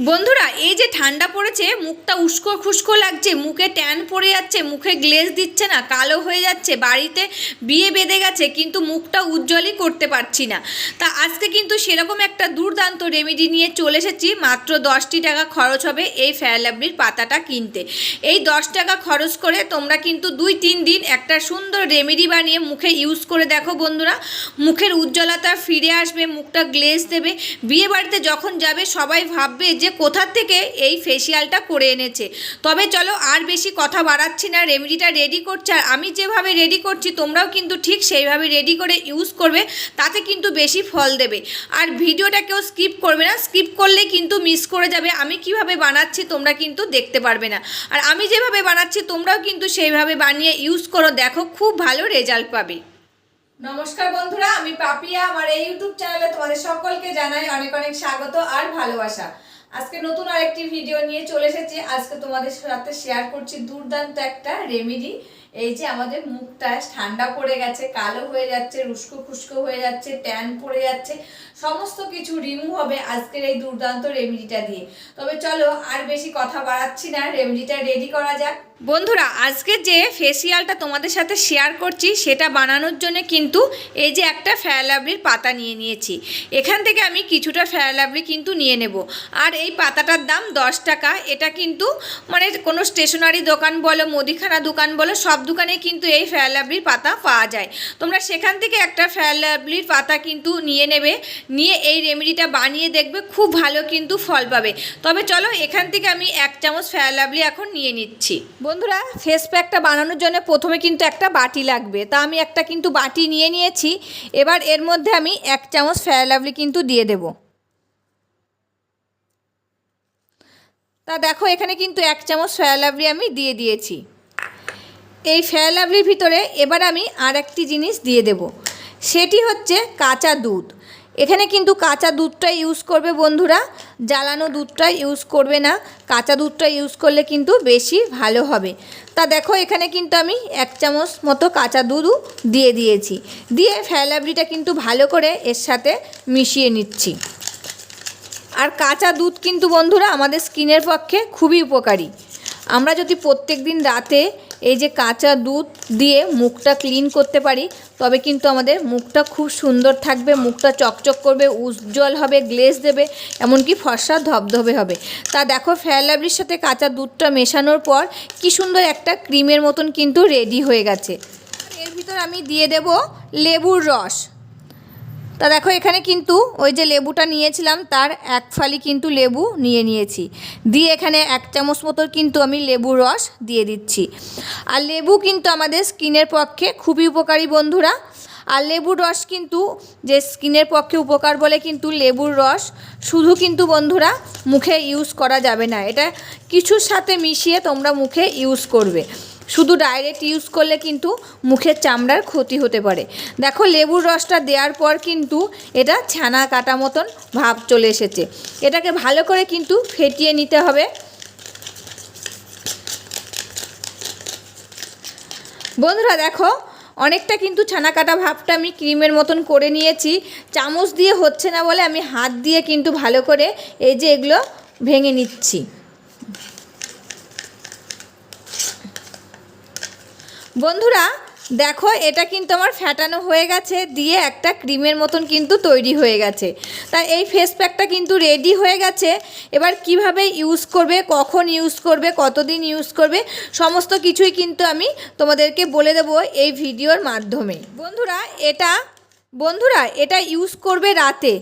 বন্ধুরা, এই যে ঠান্ডা পড়েছে, মুখটা উস্কো খুস্কো লাগছে, মুখে ট্যান পড়ে যাচ্ছে, মুখে গ্লেজ দিচ্ছে না, কালো হয়ে যাচ্ছে, বাড়িতে বিয়ে বেঁধে গেছে কিন্তু মুখটা উজ্জ্বলই করতে পারছি না। তা আজকে কিন্তু সেরকম একটা দুর্দান্ত রেমেডি নিয়ে চলে এসেছি। মাত্র 10টি টাকা খরচ হবে এই ফেয়ার লাভলির পাতাটা কিনতে। এই 10 টাকা খরচ করে তোমরা কিন্তু 2-3 দিন একটা সুন্দর রেমেডি বানিয়ে মুখে ইউজ করে দেখো বন্ধুরা। মুখের উজ্জ্বলতা ফিরে আসবে, মুখটা গ্লেজ দেবে। বিয়ে বাড়িতে যখন যাবে সবাই ভাববে যে কোথা থেকে এই ফেসিয়ালটা করে এনেছে। তবে চলো আর বেশি কথা বাড়াচ্ছি না, রেমেডিটা রেডি করছি। আর আমি যেভাবে রেডি করছি তোমরাও কিন্তু ঠিক সেইভাবে রেডি করে ইউজ করবে, তাতে কিন্তু বেশি ফল দেবে। আর ভিডিওটা কেউ স্কিপ করবে না, স্কিপ করলে কিন্তু মিস করে যাবে। আমি কিভাবে বানাচ্ছি তোমরা কিন্তু দেখতে পারবে না। আর আমি যেভাবে বানাচ্ছি তোমরাও কিন্তু সেইভাবে বানিয়ে ইউজ করো, দেখো খুব ভালো রেজাল্ট পাবে। নমস্কার বন্ধুরা, আমি পাপিয়া। আমার এই ইউটিউব চ্যানেলে তোমাদের সকলকে জানাই অনেক অনেক স্বাগত আর ভালোবাসা। আজকে নতুন আরেকটি ভিডিও নিয়ে চলে এসেছি। আজকে তোমাদের সাথে শেয়ার করছি দুর্দান্ত একটা রেমেডি। এই যে আমাদের মুখটা ঠান্ডা পড়ে গেছে, কালো হয়ে যাচ্ছে, উস্কো খুস্কো হয়ে যাচ্ছে, ট্যান পড়ে যাচ্ছে, সমস্ত কিছু রিমুভ হবে আজকের এই দুর্দান্ত রেমেডিটা দিয়ে। তবে চলো আর বেশি কথা বাড়াচ্ছি না, রেমেডিটা রেডি করা যাক। বন্ধুরা, আজকে যে ফেসিয়ালটা তোমাদের সাথে শেয়ার করছি সেটা বানানোর জন্য কিন্তু এই যে একটা ফেয়ার লাভলির পাতা নিয়ে নিয়েছি। এখান থেকে আমি কিছুটা ফেয়ার লাভলি কিন্তু নিয়ে নেব। আর এই পাতাটার দাম 10 টাকা। এটা কিন্তু মানে কোনো স্টেশনারি দোকান বলো, মুদিখানা দোকান বলো, সব দোকানে কিন্তু এই ফেয়ার লাভলির পাতা পাওয়া যায়। তোমরা সেখান থেকে একটা ফেয়ার লাভলির পাতা কিন্তু নিয়ে নেবে, নিয়ে এই রেমেডিটা বানিয়ে দেখবে, খুব ভালো কিন্তু ফল পাবে। তবে চলো এখান থেকে আমি 1 চামচ ফেয়ার লাভলি এখন নিয়ে নিচ্ছি। বন্ধুরা, ফেস প্যাকটা বানানোর জন্য প্রথমে কিন্তু একটা বাটি লাগবে। তা আমি একটা কিন্তু বাটি নিয়ে নিয়েছি। এবার এর মধ্যে আমি 1 চামচ ফেয়ার লাভলি কিন্তু দিয়ে দেব। তা দেখো এখানে কিন্তু 1 চামচ ফেয়ার লাভলি আমি দিয়ে দিয়েছি। এই ফেয়ার লাভলির ভিতরে এবার আমি আর একটি জিনিস দিয়ে দেব, সেটি হচ্ছে কাঁচা দুধ। এখানে কিন্তু কাঁচা দুধটা ইউজ করবে বন্ধুরা, জ্বালানো দুধটা ইউজ করবে না। কাঁচা দুধটা ইউজ করলে কিন্তু বেশি ভালো হবে। তা দেখো এখানে কিন্তু আমি 1 চামচ মতো কাঁচা দুধও দিয়ে দিয়েছি। দিয়ে ফেয়ার লাভলিটা কিন্তু ভালো করে এর সাথে মিশিয়ে নিচ্ছি। আর কাঁচা দুধ কিন্তু বন্ধুরা আমাদের স্কিনের পক্ষে খুবই উপকারী। আমরা যদি প্রত্যেক দিন রাতে এই যে কাঁচা দুধ দিয়ে মুখটা ক্লিন করতে পারি, তবে কিন্তু আমাদের মুখটা খুব সুন্দর থাকবে, মুখটা চকচক করবে, উজ্জ্বল হবে, গ্লেজ দেবে, এমনকি ফর্সা ধবধবে হবে। তা দেখো ফেয়ার লাভলির সাথে কাঁচা দুধটা মেশানোর পর কি সুন্দর একটা ক্রিমের মতন কিন্তু রেডি হয়ে গেছে। এর ভিতর আমি দিয়ে দেব লেবুর রস। তা দেখো এখানে কিন্তু ওই যে লেবুটা নিয়েছিলাম তার 1 ফালি কিন্তু লেবু নিয়ে নিয়েছি। দিয়ে এখানে 1 চামচ মতো কিন্তু আমি লেবুর রস দিয়ে দিচ্ছি। আর লেবু কিন্তু আমাদের স্কিনের পক্ষে খুবই উপকারী বন্ধুরা। আর লেবুর রস কিন্তু যে স্কিনের পক্ষে উপকার বলে কিন্তু লেবুর রস শুধু কিন্তু বন্ধুরা মুখে ইউজ করা যাবে না, এটা কিছুর সাথে মিশিয়ে তোমরা মুখে ইউজ করবে। শুধু ডাইরেক্ট ইউজ করলে কিন্তু মুখের চামড়ার ক্ষতি হতে পারে। দেখো লেবুর রসটা দেওয়ার পর কিন্তু এটা ছানা কাটা মতন ভাব চলে এসেছে। এটাকে ভালো করে কিন্তু ফেটিয়ে নিতে হবে। বন্ধুরা দেখো অনেকটা কিন্তু ছানা কাটা ভাবটা আমি ক্রিমের মতন করে নিয়েছি। চামচ দিয়ে হচ্ছে না বলে আমি হাত দিয়ে কিন্তু ভালো করে এই যে এগুলো ভেঙে নিচ্ছি। বন্ধুরা দেখো এটা কিন্তু আমার ফ্যাটানো হয়ে গেছে, দিয়ে একটা ক্রিমের মতন কিন্তু তৈরি হয়ে গেছে। তাই এই ফেস প্যাকটা কিন্তু রেডি হয়ে গেছে। এবার কিভাবে ইউজ করবে, কখন ইউজ করবে, কতদিন ইউজ করবে, সমস্ত কিছুই কিন্তু আমি তোমাদেরকে বলে দেবো এই ভিডিওর মাধ্যমে। বন্ধুরা এটা ইউজ করবে রাতে।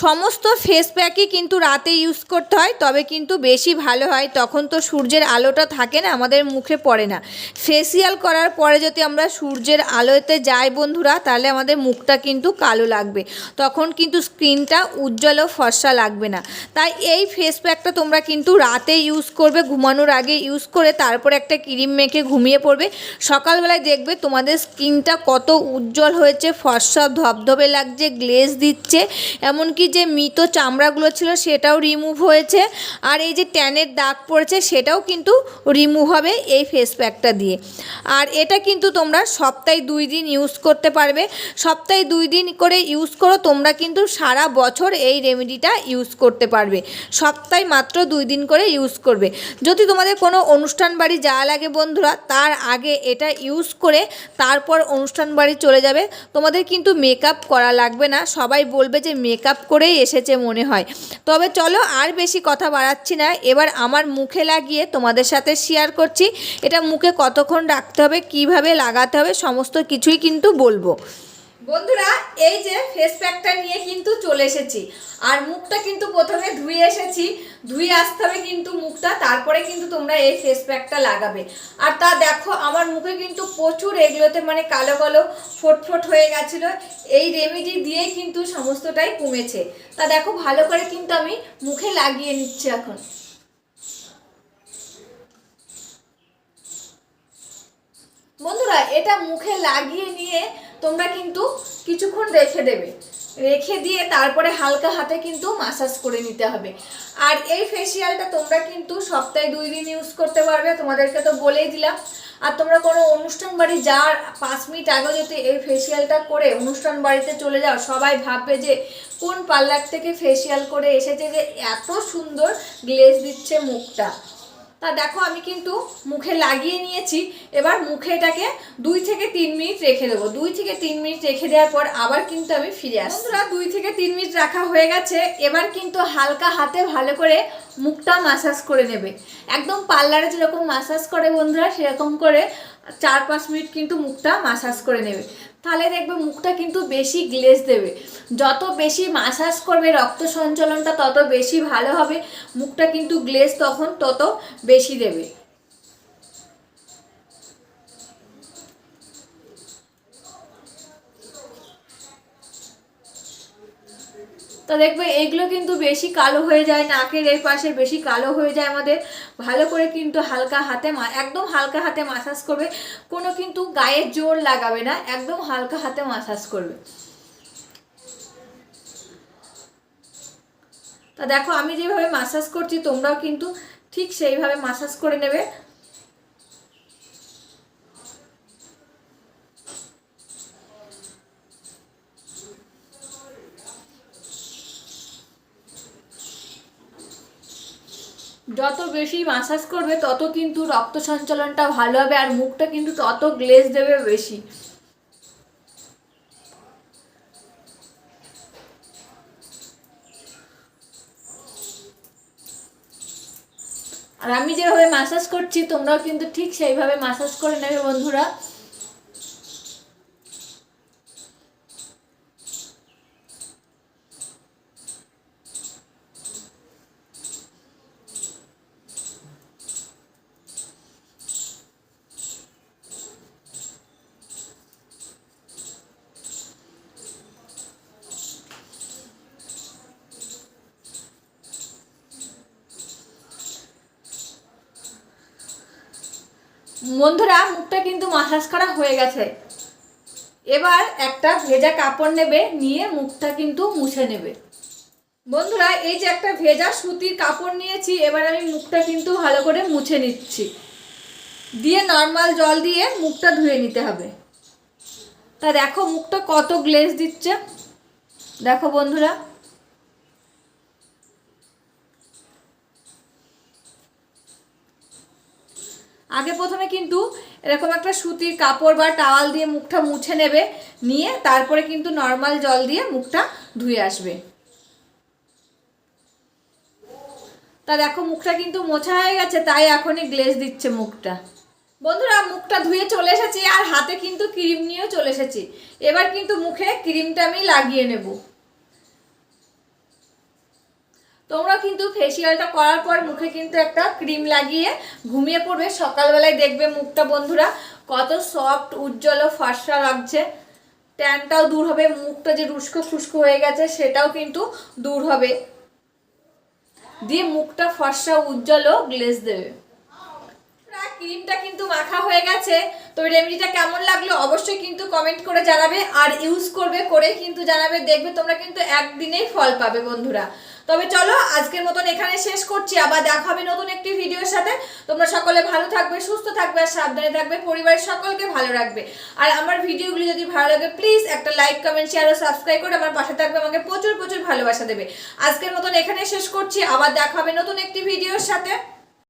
সমস্ত ফেস প্যাকই কিন্তু রাতে ইউজ করতে হয়, তবে কিন্তু বেশি ভালো হয়। তখন তো সূর্যের আলোটা থাকে না, আমাদের মুখে পড়ে না। ফেসিয়াল করার পরে যদি আমরা সূর্যের আলোতে যাই বন্ধুরা, তাহলে আমাদের মুখটা কিন্তু কালো লাগবে, তখন কিন্তু স্কিনটা উজ্জ্বল ও ফর্সা লাগবে না। তাই এই ফেস প্যাকটা তোমরা কিন্তু রাতে ইউজ করবে, ঘুমানোর আগে ইউজ করে তারপরে একটা ক্রিম মেখে ঘুমিয়ে পড়বে। সকালবেলায় দেখবে তোমাদের স্কিনটা কত উজ্জ্বল হয়েছে, ফর্সা ধব ধবধবে লাগছে, গ্লেজ দিচ্ছে, এমনকি যে মৃত চামড়াগুলো ছিল সেটাও রিমুভ হয়েছে, আর এই যে ট্যানের দাগ পড়েছে সেটাও কিন্তু রিমুভ হবে এই ফেস প্যাকটা দিয়ে। আর এটা কিন্তু তোমরা সপ্তাহে 2 দিন ইউজ করতে পারবে। সপ্তাহে 2 দিন করে ইউজ করো, তোমরা কিন্তু সারা বছর এই রেমেডিটা ইউজ করতে পারবে। সপ্তাহে মাত্র 2 দিন করে ইউজ করবে। যদি তোমাদের কোনো অনুষ্ঠান বাড়ি যাওয়া লাগে বন্ধুরা, তার আগে এটা ইউজ করে তারপর অনুষ্ঠান বাড়ি চলে যাবে। তোমাদের কিন্তু মেকআপ করা লাগবে না, সবাই বলবে যে মেকআপ করেই এসেছে মনে হয়। তবে চলো আর বেশি কথা বাড়াচ্ছি না, এবার আমার মুখে লাগিয়ে তোমাদের সাথে শেয়ার করছি এটা মুখে কতক্ষণ রাখতে হবে, কিভাবে লাগাতে হবে, সমস্ত কিছুই কিন্তু বলবো। বন্ধুরা এই যে ফেস প্যাকটা নিয়ে কিন্তু চলে এসেছি, আর মুখটা কিন্তু প্রথমে ধুয়ে এসেছি, ধুয়ে আসতে হবে কিন্তু মুখটা, তারপরে কিন্তু তোমরা এই ফেস প্যাকটা লাগাবে। আর তা দেখো আমার মুখে কিন্তু প্রচুর এগুলোতে মানে কালো কালো ফোট হয়ে গেছিলো, এই রেমেডি দিয়েই কিন্তু সমস্তটাই কমেছে। তা দেখো ভালো করে কিন্তু আমি মুখে লাগিয়ে নিচ্ছি এখন। বন্ধুরা এটা মুখে লাগিয়ে নিয়ে তোমরা কিন্তু কিছুক্ষণ রেখে দেবে, রেখে দিয়ে তারপরে হালকা হাতে কিন্তু মাসাজ করে নিতে হবে। আর এই ফেসিয়ালটা তোমরা কিন্তু সপ্তাহে 2 দিন ইউজ করতে পারবে, তোমাদেরকে তো বলেই দিলাম। আর তোমরা কোনো অনুষ্ঠান বাড়ি যাওয়ার 5 মিনিট আগে যদি এই ফেসিয়ালটা করে অনুষ্ঠান বাড়িতে চলে যাও, সবাই ভাববে যে কোন পার্লার থেকে ফেসিয়াল করে এসেছে, যে এত সুন্দর গ্লেজ দিচ্ছে মুখটা। তা দেখো আমি কিন্তু মুখে লাগিয়ে নিয়েছি, এবার মুখে এটাকে 2 থেকে 3 মিনিট রেখে দেবো। 2 থেকে 3 মিনিট রেখে দেওয়ার পর আবার কিন্তু আমি ফিরে আসবো। বন্ধুরা 2 থেকে 3 মিনিট রাখা হয়ে গেছে, এবার কিন্তু হালকা হাতে ভালো করে মুখটা মাসাজ করে নেবে, একদম পার্লারে যেরকম মাসাজ করে বন্ধুরা সেরকম করে 4-5 মিনিট কিন্তু মুখটা মাসাজ করে নেবে। তাহলে দেখবে মুখটা কিন্তু বেশি গ্লেজ দেবে। যত বেশি মাসাজ করবে রক্ত সঞ্চালনটা তত বেশি ভালো হবে, মুখটা কিন্তু গ্লেজ তখন তত বেশি দেবে। তো দেখবে এগুলো কিন্তু বেশি কালো হয়ে যায়, নাকের এই পাশে বেশি কালো হয়ে যায় আমাদের। ভালো করে কিন্তু হালকা হাতে একদম হালকা হাতে মাসাজ করবে, কোনো কিন্তু গায়ে জোর লাগাবে না, একদম হালকা হাতে মাসাজ করবে। তা দেখো আমি যেভাবে মাসাজ করছি তোমরাও কিন্তু ঠিক সেইভাবে মাসাজ করে নেবে। যত বেশি মাসাজ করবে তত কিন্তু রক্ত সঞ্চালনটা ভালো হবে, আর মুখটা কিন্তু তত গ্লেজ দেবে বেশি। আর আমি যেভাবে মাসাজ করছি তোমরাও কিন্তু ঠিক সেইভাবে মাসাজ করে নেবে বন্ধুরা। বন্ধুরা মুখটা কিন্তু মাসাজ করা হয়ে গেছে, এবার একটা ভেজা কাপড় নেবে, নিয়ে মুখটা কিন্তু মুছে নেবে। বন্ধুরা এই যে একটা ভেজা সুতির কাপড় নিয়েছি, এবার আমি মুখটা কিন্তু ভালো করে মুছে নিচ্ছি, দিয়ে নর্মাল জল দিয়ে মুখটা ধুয়ে নিতে হবে। তা দেখো মুখটা কত গ্লেজ দিচ্ছে, দেখো বন্ধুরা। আগে প্রথমে কিন্তু এরকম একটা সুতির কাপড় বা টাওয়াল দিয়ে মুখটা মুছে নেবে, নিয়ে তারপরে কিন্তু নর্মাল জল দিয়ে মুখটা ধুয়ে আসবে। তা দেখো মুখটা কিন্তু মোছা হয়ে গেছে, তাই এখনই গ্লেজ দিচ্ছে মুখটা। বন্ধুরা মুখটা ধুয়ে চলে এসেছি, আর হাতে কিন্তু ক্রিম নিয়েও চলে এসেছি। এবার কিন্তু মুখে ক্রিমটা আমি লাগিয়ে নেব। তোমরা কিন্তু ফেসিয়ালটা করার পর মুখে কিন্তু একটা ক্রিম লাগিয়ে ঘুমিয়ে পড়বে, সকালবেলায় দেখবে মুখটা বন্ধুরা কত সফট উজ্জ্বল ও ফর্সা লাগছে। ট্যানটাও দূর হবে, মুখটা যে রুস্কো ফুস্কো হয়ে গেছে সেটাও কিন্তু দূর হবে, দিয়ে মুখটা ফর্সা উজ্জ্বল ও গ্লেজ দেবে। ক্রিমটা কিন্তু মাখা হয়ে গেছে, তো রেমেডিটা কেমন লাগলো অবশ্যই কিন্তু কমেন্ট করে জানাবে, আর ইউজ করবে করে কিন্তু জানাবে, দেখবে তোমরা কিন্তু একদিনেই ফল পাবে বন্ধুরা। তবে চলো আজকের মতন এখানে শেষ করছি, আবার দেখা হবে নতুন একটি ভিডিওর সাথে। তোমরা সকলে ভালো থাকবে, সুস্থ থাকবে আর সাবধানে থাকবে, পরিবারের সকলকে ভালো রাখবে। আর আমার ভিডিওগুলি যদি ভালো লাগে প্লিজ একটা লাইক কমেন্ট শেয়ার ও সাবস্ক্রাইব করে আমার পাশে থাকবে, আমাকে প্রচুর প্রচুর ভালোবাসা দেবে। আজকের মতন এখানে শেষ করছি, আবার দেখা হবে নতুন একটি ভিডিওর সাথে।